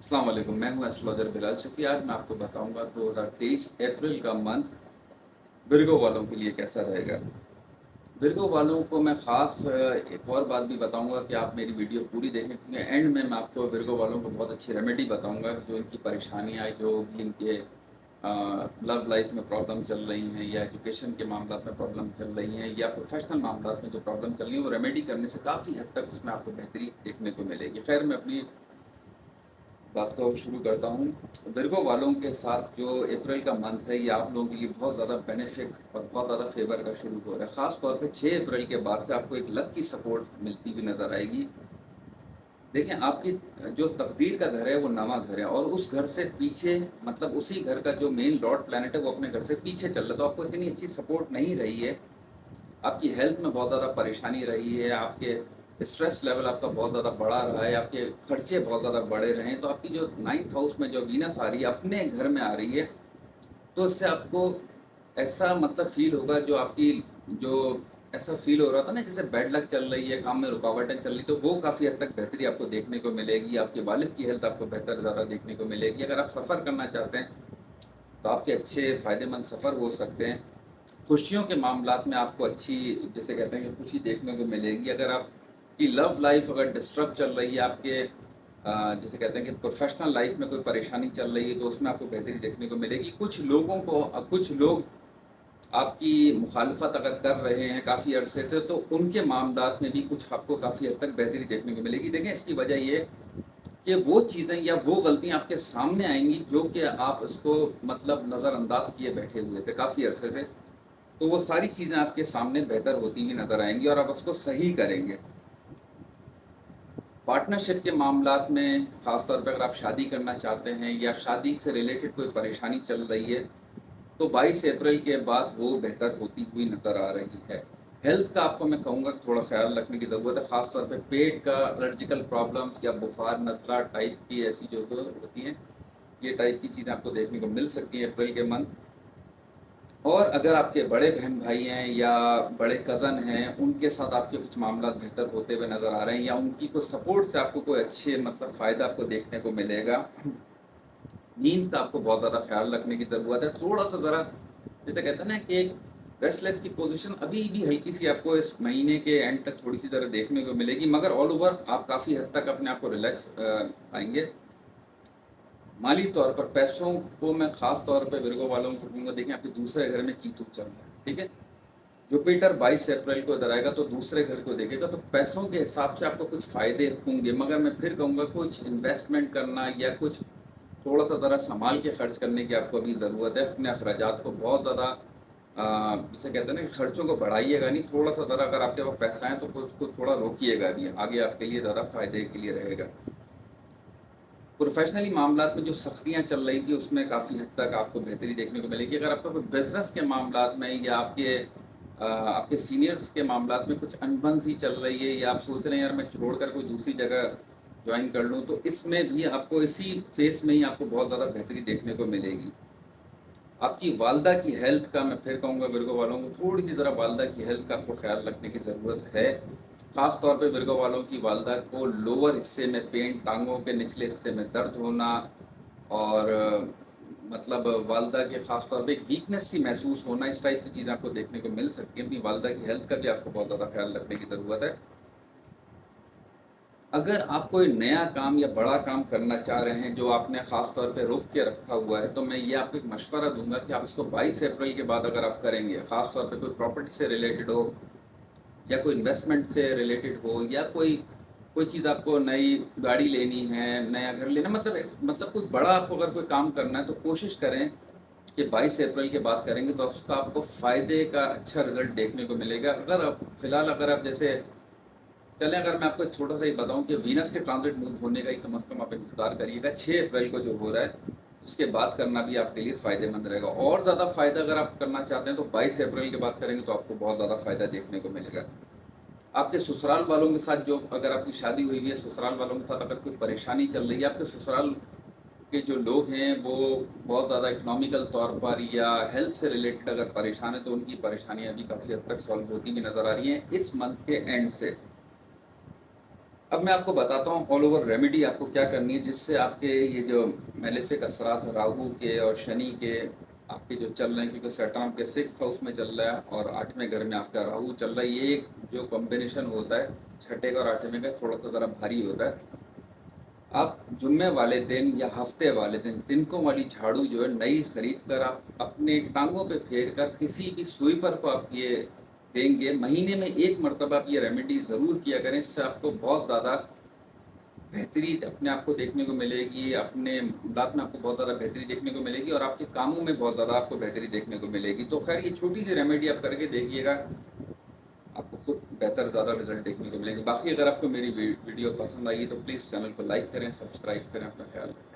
अस्सलाम वालेकुम, मैं हूं एस्ट्रोलॉजर बिलाल शफी। आज मैं आपको बताऊंगा 2023 अप्रैल का मंथ विर्गो वालों के लिए कैसा रहेगा। विर्गो वालों को मैं ख़ास एक और बात भी बताऊंगा कि आप मेरी वीडियो पूरी देखें, क्योंकि एंड में मैं आपको विर्गो वालों को बहुत अच्छी रेमेडी बताऊंगा जो इनकी परेशानियां, जो भी इनके लव लाइफ में प्रॉब्लम चल रही हैं या एजुकेशन के मामला में प्रॉब्लम चल रही हैं या प्रोफेशनल मामला में जो प्रॉब्लम चल रही है, वो रेमेडी करने से काफ़ी हद तक उसमें आपको बेहतरी देखने को मिलेगी। खैर, मैं अपनी बात को शुरू करता हूँ। विर्गो वालों के साथ जो अप्रैल का मंथ है, ये आप लोगों के लिए बहुत ज़्यादा बेनिफिक और बहुत ज़्यादा फेवर का शुरू हो रहा है। ख़ास तौर पे 6 अप्रैल के बाद से आपको एक लक की सपोर्ट मिलती हुई नज़र आएगी। देखें, आपकी जो तकदीर का घर है वो नवा घर है, और उस घर से पीछे, मतलब उसी घर का जो मेन लॉर्ड प्लैनेट है वो अपने घर से पीछे चल रहा है, तो आपको इतनी अच्छी सपोर्ट नहीं रही है। आपकी हेल्थ में बहुत ज़्यादा परेशानी रही है, आपके स्ट्रेस लेवल आपका बहुत ज़्यादा बढ़ा रहा है, आपके खर्चे बहुत ज़्यादा बढ़े रहे हैं। तो आपकी जो 9th हाउस में जो वीनस आ रही है, अपने घर में आ रही है, तो इससे आपको ऐसा मतलब फ़ील होगा, जो आपकी जो ऐसा फ़ील हो रहा था ना जैसे बैड लक चल रही है, काम में रुकावटें चल रही, तो वो काफ़ी हद तक बेहतरी आपको देखने को मिलेगी। आपके वालिद की हेल्थ आपको बेहतर ज़्यादा देखने को मिलेगी। अगर आप सफ़र करना चाहते हैं तो आपके अच्छे फ़ायदेमंद सफ़र हो सकते हैं। खुशियों के मामलात में आपको अच्छी, जैसे कहते हैं कि खुशी देखने को मिलेगी। अगर आपकी लव लाइफ अगर डिस्टर्ब चल रही है, आपके जैसे कहते हैं कि प्रोफेशनल लाइफ में कोई परेशानी चल रही है, तो उसमें आपको बेहतरी देखने को मिलेगी। कुछ लोगों को कुछ लोग आपकी मुखालफत अगर कर रहे हैं काफ़ी अरसे से, तो उनके मामलात में भी कुछ आपको काफ़ी हद तक बेहतरी देखने को मिलेगी। देखें, इसकी वजह ये कि वो चीज़ें या वो गलतियाँ आपके सामने आएँगी जो कि आप उसको मतलब नज़रअंदाज किए बैठे हुए थे काफ़ी अरसे से। तो वो सारी चीज़ें आपके सामने बेहतर होती हुई नज़र आएँगी और आप उसको सही करेंगे। पार्टनरशिप के मामलात में ख़ास तौर पे अगर आप शादी करना चाहते हैं या शादी से रिलेटेड कोई परेशानी चल रही है, तो 22 अप्रैल के बाद वो बेहतर होती हुई नज़र आ रही है। हेल्थ का आपको मैं कहूँगा कि थोड़ा ख़्याल रखने की ज़रूरत है, ख़ास तौर पे पेट का एलर्जिकल प्रॉब्लम्स या बुखार, नज़ला टाइप की ऐसी जो तो होती हैं, ये टाइप की चीज़ें आपको देखने को मिल सकती हैं अप्रैल के मंथ। और अगर आपके बड़े बहन-भाई हैं या बड़े कज़न हैं, उनके साथ आपके कुछ मामला बेहतर होते हुए नज़र आ रहे हैं या उनकी कुछ सपोर्ट से आपको कोई अच्छे मतलब फ़ायदा आपको देखने को मिलेगा। नींद का आपको बहुत ज़्यादा ख़्याल रखने की ज़रूरत है। थोड़ा-सा ज़रा, जैसे कहते हैं ना कि एक रेस्टलेस की पोज़ीशन अभी भी हल्की-सी आपको इस महीने के एंड तक थोड़ी-सी ज़रा देखने को मिलेगी, मगर ऑल ओवर आप काफ़ी हद तक अपने आप को रिलैक्स पाएँगे। माली तौर पर पैसों को मैं ख़ास तौर पे विर्गो वालों को कहूँगा, देखिए आपके दूसरे घर में कीतु चल रहा है, ठीक है? जुपिटर 22 अप्रैल को इधर आएगा तो दूसरे घर को देखेगा, तो पैसों के हिसाब से आपको कुछ फ़ायदे होंगे, मगर मैं फिर कहूँगा कुछ इन्वेस्टमेंट करना या कुछ थोड़ा-सा ज़रा सँभाल के खर्च करने की आपको अभी ज़रूरत है। अपने अखराजात को बहुत ज़्यादा जिसे कहते हैं ना कि खर्चों को बढ़ाइएगा नहीं, थोड़ा-सा ज़रा अगर आपके पास पैसा है तो खुद को थोड़ा रोकिएगा भी, आगे आपके लिए ज़्यादा फ़ायदे के लिए रहेगा। प्रोफ़ेशनली मामलात में जो सख्तियाँ चल रही थी, उसमें काफ़ी हद तक आपको बेहतरी देखने को मिलेगी। अगर आपका कोई बिज़नेस के मामलात में या आपके सीनियर्स के मामलात में कुछ अनबन सी चल रही है या आप सोच रहे हैं, यार मैं छोड़कर कोई दूसरी जगह जॉइन कर लूँ, तो इसमें भी आपको इसी फ़ेज़ में ही आपको बहुत ज़्यादा बेहतरी देखने को मिलेगी। आपकी वालदा की हेल्थ का मैं फिर कहूँगा विर्गो वालों को थोड़ी-सी ज़रा वालदा की हेल्थ का आपको ख़्याल रखने की ज़रूरत है। ख़ास तौर पे विर्गो वालों की वालदा को लोअर हिस्से में पेन, टाँगों के निचले हिस्से में दर्द होना और मतलब वालदा के ख़ास तौर पे एक वीकनेस सी महसूस होना, इस टाइप की चीज़ें आपको देखने को मिल सकती हैं। अपनी वालदा की हेल्थ का भी आपको बहुत ज़्यादा ख़्याल रखने की ज़रूरत है। अगर आप कोई नया काम या बड़ा काम करना चाह रहे हैं, जो आपने ख़ास तौर पे रोक के रखा हुआ है, तो मैं ये आपको एक मशवरा दूँगा कि आप इसको 22 अप्रैल के बाद अगर आप करेंगे, ख़ास तौर पे कोई प्रॉपर्टी से रिलेटेड हो या कोई इन्वेस्टमेंट से रिलेटेड हो या कोई कोई चीज़ आपको नई गाड़ी लेनी है, नया घर लेना, मतलब कोई बड़ा आपको अगर कोई काम करना है, तो कोशिश करें कि 22 अप्रैल के बाद करेंगे तो उसका आपको फ़ायदे का अच्छा रिज़ल्ट देखने को मिलेगा। अगर आप फ़िलहाल अगर आप जैसे चलें, अगर मैं आपको एक छोटा-सा ही बताऊँ कि वीनस के ट्रांज़िट मूव होने का ही कम से कम आप इंतज़ार करिएगा, 6 अप्रैल को जो हो रहा है, उसके बाद करना भी आपके लिए फ़ायदेमंद रहेगा। और ज़्यादा फ़ायदा अगर आप करना चाहते हैं, तो 22 अप्रैल के बाद करेंगे तो आपको बहुत ज़्यादा फ़ायदा देखने को मिलेगा। आपके ससुराल वालों के साथ जो अगर आपकी शादी हुई हुई है, ससुराल वालों के साथ अगर कोई परेशानी चल रही है, आपके ससुराल के जो लोग हैं वो बहुत ज़्यादा इकोनॉमिकल तौर पर या हेल्थ से रिलेटेड अगर परेशान है, तो उनकी परेशानियाँ भी काफ़ी हद तक सॉल्व होती हुई नज़र आ रही हैं इस मंथ के एंड से। अब मैं आपको बताता हूँ ऑल ओवर रेमेडी आपको क्या करनी है, जिससे आपके ये जो मेलेफिक असरात राहु के और शनि के आपके जो चल रहे हैं, क्योंकि सैटर्न आपके 6th हाउस में चल रहा है और 8वें घर में आपका राहु चल रहा है। ये एक जो कॉम्बिनेशन होता है 6ठे का और 8वें का, थोड़ा सा ज़रा भारी होता है। आप जुम्मे वाले दिन या हफ्ते वाले दिन तिनकों वाली झाड़ू जो है नई खरीद कर आप अपने टांगों पे फेर कर किसी भी स्वीपर को आप ये देंगे। महीने में एक मरतबा आप ये रेमेडी ज़रूर किया करें। इससे आपको बहुत ज़्यादा बेहतरी अपने आप को देखने को मिलेगी, अपने बात में आपको बहुत ज़्यादा बेहतरी देखने को मिलेगी और आपके कामों में बहुत ज़्यादा आपको बेहतरी देखने को मिलेगी। तो खैर ये छोटी सी रेमेडी आप करके देखिएगा, आपको खुद बेहतर ज़्यादा रिजल्ट देखने को मिलेंगे। बाकी अगर आपको मेरी वीडियो पसंद आई तो प्लीज़ चैनल को लाइक करें, सब्सक्राइब करें। अपना ख्याल रखें।